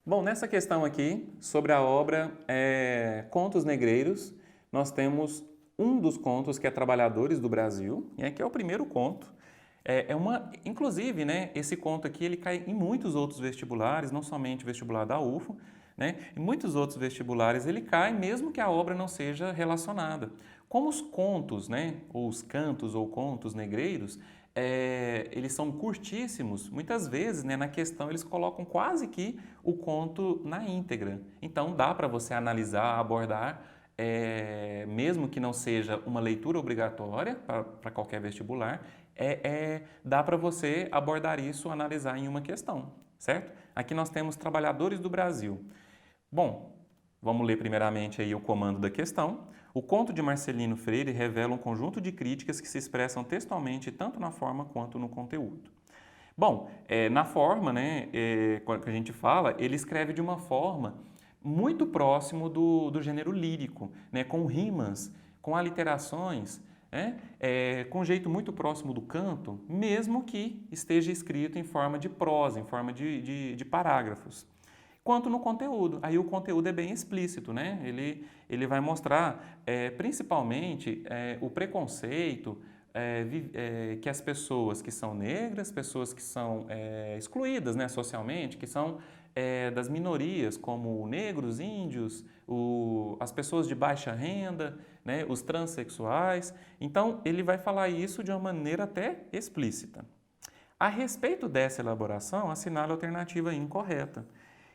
Bom, nessa questão aqui, sobre a obra Contos Negreiros, nós temos um dos contos que é Trabalhadores do Brasil, que é o primeiro conto. Inclusive, né, esse conto aqui ele cai em muitos outros vestibulares, não somente o vestibular da UFO, né, em muitos outros vestibulares ele cai mesmo que a obra não seja relacionada. Como os contos, né, ou os cantos ou contos negreiros, eles são curtíssimos, muitas vezes, né, na questão eles colocam quase que o conto na íntegra. Então dá para você analisar, abordar, mesmo que não seja uma leitura obrigatória para qualquer vestibular, dá para você abordar isso, analisar em uma questão, certo? Aqui nós temos Trabalhadores do Brasil. Bom, vamos ler primeiramente aí o comando da questão. O conto de Marcelino Freire revela um conjunto de críticas que se expressam textualmente tanto na forma quanto no conteúdo. Bom, na forma, né, quando a gente fala, ele escreve de uma forma muito próximo do gênero lírico, né, com rimas, com aliterações, né, com um jeito muito próximo do canto, mesmo que esteja escrito em forma de prosa, em forma de parágrafos. Quanto no conteúdo, aí o conteúdo é bem explícito, né? Ele vai mostrar principalmente o preconceito que as pessoas que são negras, pessoas que são excluídas, né, socialmente, que são das minorias, como negros, índios, as pessoas de baixa renda, né, os transexuais. Então, ele vai falar isso de uma maneira até explícita. A respeito dessa elaboração, assinale a alternativa incorreta.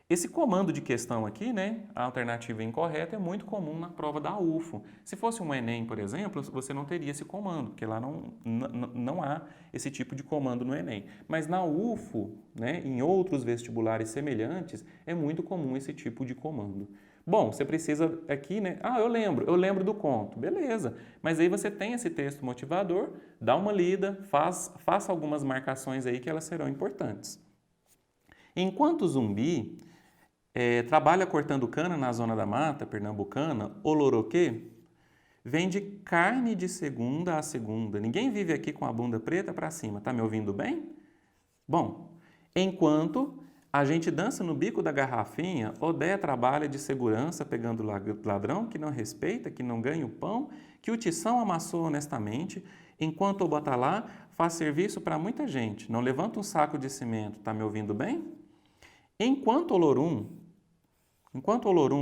Esse comando de questão aqui, né, a alternativa incorreta, é muito comum na prova da UFO. Se fosse um Enem, por exemplo, você não teria esse comando, porque lá não há esse tipo de comando no Enem. Mas na UFO, né, em outros vestibulares semelhantes, é muito comum esse tipo de comando. Bom, você precisa aqui, né? Eu lembro do conto. Beleza. Mas aí você tem esse texto motivador, dá uma lida, faça algumas marcações aí que elas serão importantes. Enquanto Zumbi trabalha cortando cana na zona da mata pernambucana, Oloroquê, vende carne de segunda a segunda. Ninguém vive aqui com a bunda preta para cima. Tá me ouvindo bem? Bom, enquanto a gente dança no bico da garrafinha, Odé trabalha de segurança pegando ladrão que não respeita, que não ganha o pão, que o Tição amassou honestamente, enquanto o Botalá faz serviço para muita gente, não levanta um saco de cimento. Tá me ouvindo bem? Enquanto Olorum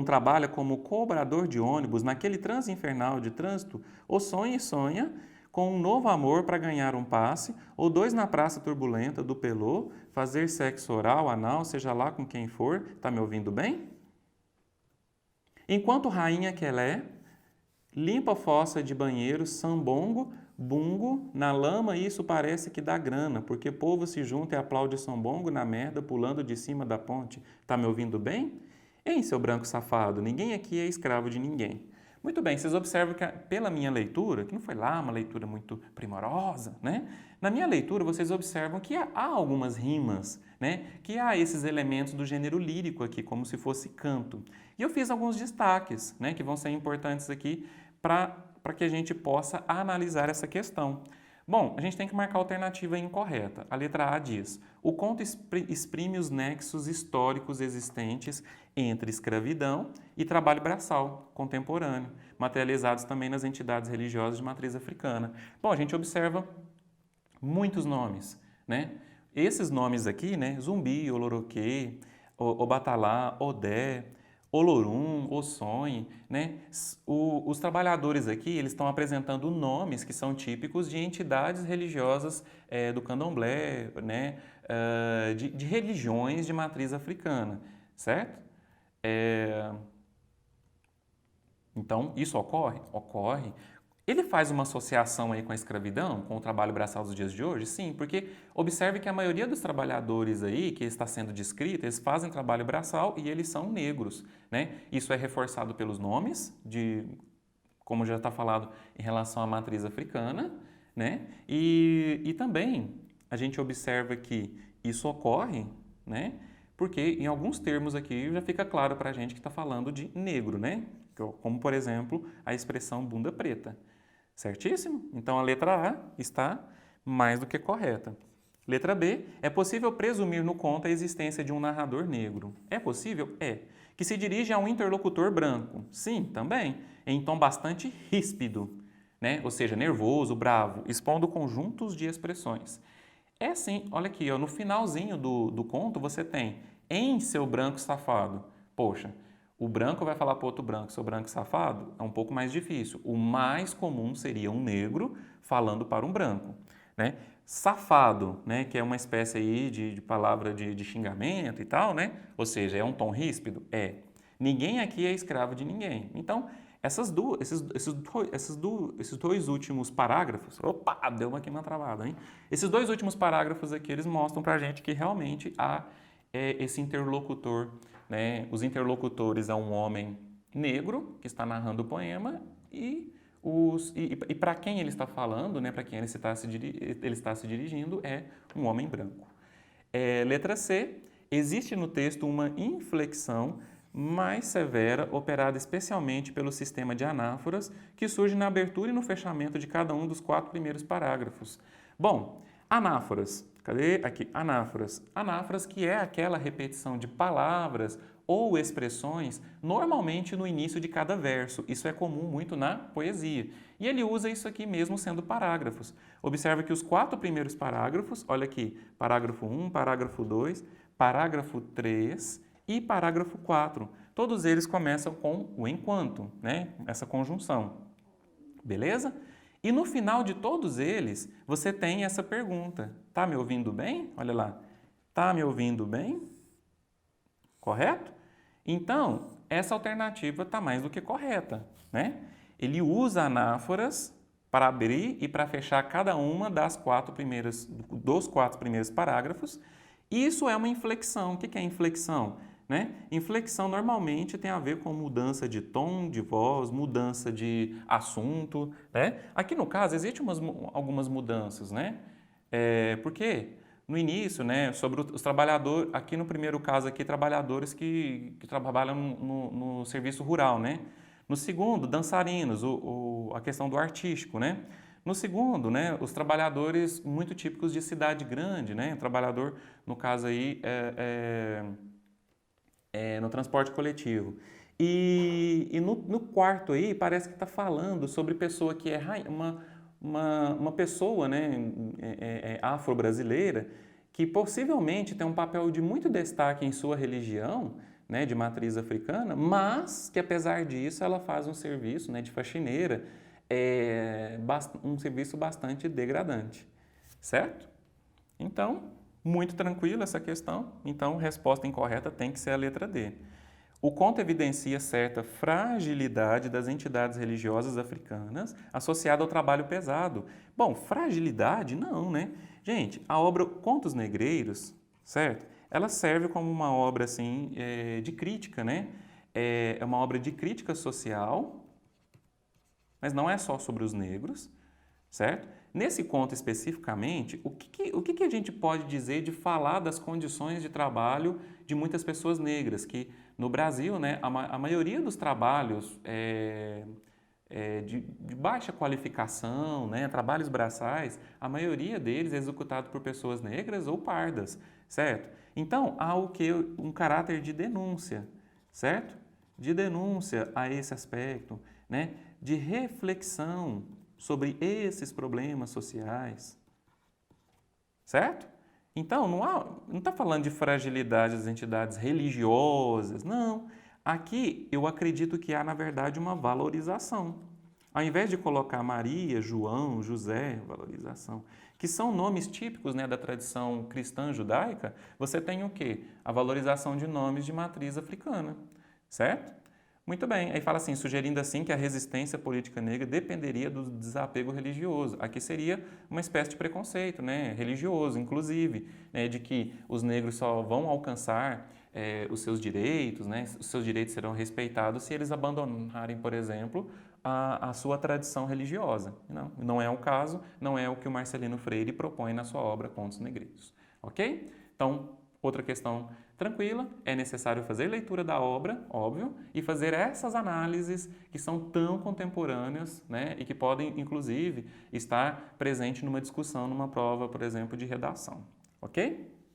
trabalha como cobrador de ônibus naquele transe infernal de trânsito, ou sonha e sonha com um novo amor para ganhar um passe, ou dois na praça turbulenta do Pelô, fazer sexo oral, anal, seja lá com quem for. Tá me ouvindo bem? Enquanto Rainha Quelé limpa a fossa de banheiro, sambongo, bungo, na lama, isso parece que dá grana, porque povo se junta e aplaude sambongo na merda, pulando de cima da ponte. Tá me ouvindo bem? Ei, seu branco safado, ninguém aqui é escravo de ninguém. Muito bem, vocês observam que pela minha leitura, que não foi lá uma leitura muito primorosa, né? Na minha leitura, vocês observam que há algumas rimas, né? Que há esses elementos do gênero lírico aqui, como se fosse canto. E eu fiz alguns destaques, né? Que vão ser importantes aqui para que a gente possa analisar essa questão. Bom, a gente tem que marcar a alternativa incorreta. A letra A diz: o conto exprime os nexos históricos existentes entre escravidão e trabalho braçal contemporâneo, materializados também nas entidades religiosas de matriz africana. Bom, a gente observa muitos nomes, né? Esses nomes aqui, né? Zumbi, Oloroquê, Obatalá, Odé, Olorum, Ossonhe, né? Os trabalhadores aqui, eles estão apresentando nomes que são típicos de entidades religiosas do candomblé, né? De religiões de matriz africana, certo? Então, isso ocorre? Ocorre. Ele faz uma associação aí com a escravidão, com o trabalho braçal dos dias de hoje? Sim, porque observe que a maioria dos trabalhadores aí que está sendo descrita, eles fazem trabalho braçal e eles são negros, né? Isso é reforçado pelos nomes, como já está falado, em relação à matriz africana, né? E também a gente observa que isso ocorre, né? Porque em alguns termos aqui já fica claro para a gente que está falando de negro, né? Como, por exemplo, a expressão bunda preta. Certíssimo? Então a letra A está mais do que correta. Letra B, é possível presumir no conto a existência de um narrador negro. É possível? É. Que se dirige a um interlocutor branco. Sim, também. Em tom bastante ríspido, né? Ou seja, nervoso, bravo, expondo conjuntos de expressões. É sim, olha aqui, ó, no finalzinho do conto você tem em seu branco safado. Poxa, o branco vai falar para outro branco, seu branco safado, é um pouco mais difícil. O mais comum seria um negro falando para um branco, né? Safado, né, que é uma espécie aí de palavra de xingamento e tal, né? Ou seja, é um tom ríspido? É. Ninguém aqui é escravo de ninguém. Então, esses dois últimos parágrafos, opa, deu uma aqui uma travada, hein? Esses dois últimos parágrafos aqui, eles mostram pra gente que realmente há esse interlocutor, né? Os interlocutores é um homem negro que está narrando o poema e para quem ele está falando, né? Para quem ele está se dirigindo é um homem branco. Letra C, existe no texto uma inflexão mais severa, operada especialmente pelo sistema de anáforas, que surge na abertura e no fechamento de cada um dos 4 primeiros parágrafos. Bom, anáforas. Cadê? Aqui, anáforas. Anáforas que é aquela repetição de palavras ou expressões, normalmente no início de cada verso. Isso é comum muito na poesia. E ele usa isso aqui mesmo sendo parágrafos. Observe que os 4 primeiros parágrafos, olha aqui, parágrafo 1, parágrafo 2, parágrafo 3 e parágrafo 4. Todos eles começam com o enquanto, né? Essa conjunção. Beleza? E no final de todos eles, você tem essa pergunta. Tá me ouvindo bem? Olha lá. Tá me ouvindo bem? Correto? Então, essa alternativa está mais do que correta, né? Ele usa anáforas para abrir e para fechar cada uma dos 4 primeiros parágrafos. Isso é uma inflexão. O que é inflexão? Né? Inflexão normalmente tem a ver com mudança de tom de voz, mudança de assunto. Né? Aqui no caso, existem algumas mudanças, né? Porque no início, né, sobre os trabalhadores, aqui no primeiro caso, aqui, trabalhadores que trabalham no serviço rural. Né? No segundo, dançarinos, a questão do artístico. Né? No segundo, né, os trabalhadores muito típicos de cidade grande, né? O trabalhador, no caso aí, no transporte coletivo. E no quarto aí, parece que está falando sobre pessoa que é uma pessoa, né, afro-brasileira, que possivelmente tem um papel de muito destaque em sua religião, né, de matriz africana, mas que apesar disso ela faz um serviço, né, de faxineira, um serviço bastante degradante, certo? Então, muito tranquila essa questão, então resposta incorreta tem que ser a letra D. O conto evidencia certa fragilidade das entidades religiosas africanas associada ao trabalho pesado. Bom, fragilidade não, né? Gente, a obra Contos Negreiros, certo? Ela serve como uma obra assim, de crítica, né? É uma obra de crítica social, mas não é só sobre os negros, certo? Nesse conto especificamente, o que a gente pode dizer de falar das condições de trabalho de muitas pessoas negras? Que no Brasil, né, a maioria dos trabalhos de baixa qualificação, né, trabalhos braçais, a maioria deles é executado por pessoas negras ou pardas, certo? Então, há um caráter de denúncia, certo? De denúncia a esse aspecto, né, de reflexão sobre esses problemas sociais, certo? Então, não está falando de fragilidade das entidades religiosas, não. Aqui, eu acredito que há, na verdade, uma valorização. Ao invés de colocar Maria, João, José, valorização, que são nomes típicos, né, da tradição cristã judaica, você tem o quê? A valorização de nomes de matriz africana, certo? Muito bem, aí fala assim, sugerindo assim que a resistência política negra dependeria do desapego religioso. Aqui seria uma espécie de preconceito, né, religioso, inclusive, né, de que os negros só vão alcançar os seus direitos, né, os seus direitos serão respeitados se eles abandonarem, por exemplo, a sua tradição religiosa. Não é o caso, não é o que o Marcelino Freire propõe na sua obra Contos Negreiros. Ok? Então, outra questão tranquila, é necessário fazer leitura da obra, óbvio, e fazer essas análises que são tão contemporâneas, né, e que podem, inclusive, estar presente numa discussão, numa prova, por exemplo, de redação. ok?